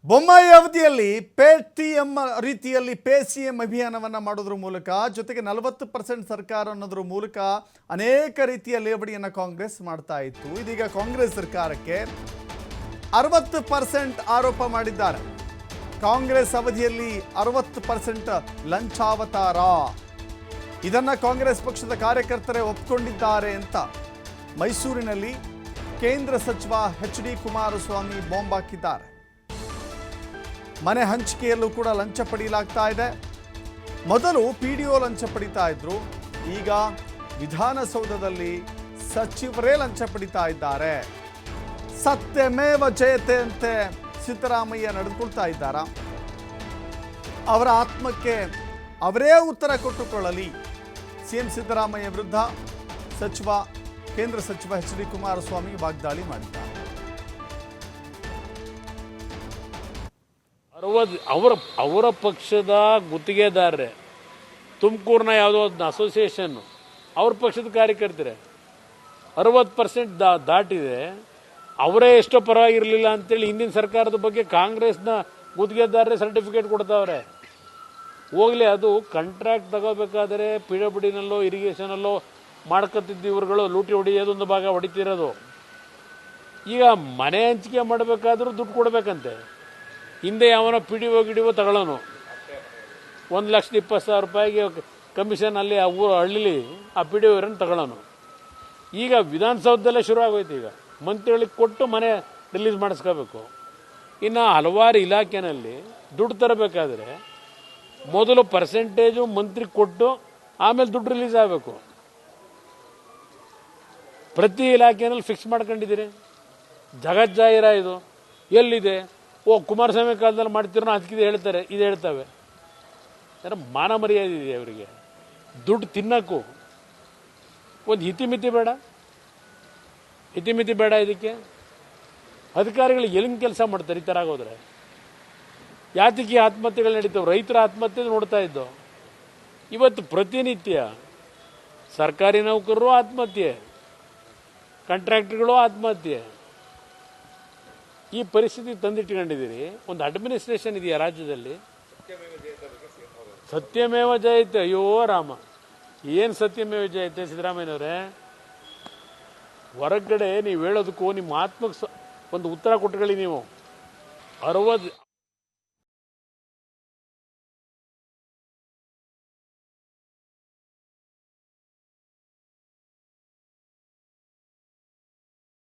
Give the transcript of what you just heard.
ಬೊಮ್ಮಾಯಿ ಅವಧಿಯಲ್ಲಿ ಪೇಟಿಎಂ ರೀತಿಯಲ್ಲಿ pay CM ಅಭಿಯಾನವನ್ನು ಮಾಡೋದ್ರ ಮೂಲಕ ಜೊತೆಗೆ 40% ಸರ್ಕಾರ ಅನ್ನೋದ್ರ ಮೂಲಕ ಅನೇಕ ರೀತಿಯ ಲೇವಡಿಯನ್ನು ಕಾಂಗ್ರೆಸ್ ಮಾಡ್ತಾ ಇತ್ತು. ಇದೀಗ ಕಾಂಗ್ರೆಸ್ ಸರ್ಕಾರಕ್ಕೆ 60% ಆರೋಪ ಮಾಡಿದ್ದಾರೆ. ಕಾಂಗ್ರೆಸ್ ಅವಧಿಯಲ್ಲಿ 60% ಲಂಚಾವತಾರ, ಇದನ್ನು ಕಾಂಗ್ರೆಸ್ ಪಕ್ಷದ ಕಾರ್ಯಕರ್ತರೇ ಒಪ್ಪಿಕೊಂಡಿದ್ದಾರೆ ಅಂತ ಮೈಸೂರಿನಲ್ಲಿ ಕೇಂದ್ರ ಸಚಿವ ಎಚ್.ಡಿ. ಕುಮಾರಸ್ವಾಮಿ ಬಾಂಬ್ ಹಾಕಿದ್ದಾರೆ. ಮನೆ ಹಂಚಿಕೆಯಲ್ಲೂ ಕೂಡ ಲಂಚ ಪಡೆಯಲಾಗ್ತಾ ಇದೆ. ಮೊದಲು ಪಿಡಿಒ ಲಂಚ ಪಡಿತಾ ಇದ್ರು, ಈಗ ವಿಧಾನಸೌಧದಲ್ಲಿ ಸಚಿವರೇ ಲಂಚ ಪಡಿತಾ ಇದ್ದಾರೆ. ಸತ್ಯಮೇವ ಜಯತೆ ಅಂತೆ ಸಿದ್ದರಾಮಯ್ಯ ನಡೆದುಕೊಳ್ತಾ ಇದ್ದಾರಾ? ಅವರ ಆತ್ಮಕ್ಕೆ ಅವರೇ ಉತ್ತರ ಕೊಟ್ಟುಕೊಳ್ಳಲಿ. ಸಿಎಂ ಸಿದ್ದರಾಮಯ್ಯ ವಿರುದ್ಧ ಕೇಂದ್ರ ಸಚಿವ ಎಚ್.ಡಿ. ಕುಮಾರಸ್ವಾಮಿ ವಾಗ್ದಾಳಿ ಮಾಡಿದ್ದಾರೆ. ಅವರ ಪಕ್ಷದ ಗುತ್ತಿಗೆದಾರರೇ, ತುಮಕೂರಿನ ಯಾವುದೋ ಒಂದು ಅಸೋಸಿಯೇಷನ್ ಅವ್ರ ಪಕ್ಷದ ಕಾರ್ಯಕರ್ತರೆ 60% ದಾಟಿದೆ. ಅವರೇ ಎಷ್ಟೋ ಪರವಾಗಿರಲಿಲ್ಲ ಅಂತೇಳಿ ಹಿಂದಿನ ಸರ್ಕಾರದ ಬಗ್ಗೆ ಕಾಂಗ್ರೆಸ್ನ ಗುತ್ತಿಗೆದಾರರೇ ಸರ್ಟಿಫಿಕೇಟ್ ಕೊಡ್ತಾವ್ರೆ. ಹೋಗ್ಲಿ, ಅದು ಕಾಂಟ್ರಾಕ್ಟ್ ತಗೋಬೇಕಾದ್ರೆ ಪಿಡಬ್ಲ್ಯೂಡಿನಲ್ಲೋ ಇರಿಗೇಷನಲ್ಲೋ ಮಾಡ್ಕೊತಿದ್ದು ಇವರುಗಳು ಲೂಟಿ ಹೊಡೆಯೋದೊಂದು ಭಾಗ ಹೊಡಿತಿರೋದು. ಈಗ ಮನೆ ಹಂಚಿಕೆ ಮಾಡಬೇಕಾದ್ರೂ ದುಡ್ಡು ಕೊಡಬೇಕಂತೆ. ಹಿಂದೆ ಯಾವನ ಪಿಡಿಒ ಗಿಡಿಒ ತಗೊಳ್ಳೋನು 1,20,000 ರೂಪಾಯಿಗೆ ಕಮಿಷನ್ ಅಲ್ಲಿ ಆ ಊರು ಹಳ್ಳಿಲಿ ಆ ಪಿಡಿಒ ಇವರನ್ನು ತಗೊಳ್ಳೋನು. ಈಗ ವಿಧಾನಸೌಧದಲ್ಲೇ ಶುರು ಆಗೋಯ್ತು. ಈಗ ಮಂತ್ರಿಗಳಿಗೆ ಕೊಟ್ಟು ಮನೆ ರಿಲೀಸ್ ಮಾಡಿಸ್ಕೋಬೇಕು. ಇನ್ನು ಹಲವಾರು ಇಲಾಖೆನಲ್ಲಿ ದುಡ್ಡು ತರಬೇಕಾದ್ರೆ ಮೊದಲು ಪರ್ಸೆಂಟೇಜು ಮಂತ್ರಿ ಕೊಟ್ಟು ಆಮೇಲೆ ದುಡ್ಡು ರಿಲೀಸ್ ಆಗಬೇಕು. ಪ್ರತಿ ಇಲಾಖೆನಲ್ಲಿ ಫಿಕ್ಸ್ ಮಾಡ್ಕೊಂಡಿದ್ದೀರಿ. ಜಗಜ್ಜಾಹಿರ ಇದು ಎಲ್ಲಿದೆ? ಕುಮಾರಸ್ವಾಮಿ ಕಾಲದಲ್ಲಿ ಮಾಡ್ತಿರೋ ಅದಕ್ಕಿದೆ ಹೇಳ್ತಾರೆ, ಇದು ಹೇಳ್ತವೆ. ಯಾರೋ ಮಾನ ಮರ್ಯಾದೆ ಇದೆ ಅವರಿಗೆ. ದುಡ್ಡು ತಿನ್ನಕ್ಕೂ ಒಂದು ಇತಿಮಿತಿ ಬೇಡ, ಇತಿಮಿತಿ ಬೇಡ. ಇದಕ್ಕೆ ಅಧಿಕಾರಿಗಳು ಎಲ್ಲಿಂದ ಕೆಲಸ ಮಾಡ್ತಾರೆ? ಈ ಥರ ಆಗೋದ್ರೆ ಯಾತಕ್ಕೆ ಆತ್ಮಹತ್ಯೆಗಳು ನಡೀತಾವೆ? ರೈತರ ಆತ್ಮಹತ್ಯೆ ನೋಡ್ತಾ ಇದ್ದೋ. ಇವತ್ತು ಪ್ರತಿನಿತ್ಯ ಸರ್ಕಾರಿ ನೌಕರರು ಆತ್ಮಹತ್ಯೆ, ಕಾಂಟ್ರಾಕ್ಟರ್ಗಳು ಆತ್ಮಹತ್ಯೆ. ಈ ಪರಿಸ್ಥಿತಿ ತಂದಿಟ್ಕೊಂಡಿದ್ದೀರಿ. ಒಂದು ಅಡ್ಮಿನಿಸ್ಟ್ರೇಷನ್ ಇದೆಯಾ ರಾಜ್ಯದಲ್ಲಿ? ಸತ್ಯಮೇವ ಜಯತೆ. ಅಯ್ಯೋ ರಾಮ, ಏನು ಸತ್ಯಮೇವ ಜಯತೆ ಸಿದ್ದರಾಮಯ್ಯನವರೇ? ಹೊರಗಡೆ ನೀವು ಹೇಳೋದಕ್ಕೂ ನಿಮ್ಮ ಆತ್ಮಕ್ಕೆ ಒಂದು ಉತ್ತರ ಕೊಟ್ಟುಕೊಳ್ಳಿ. ನೀವು 60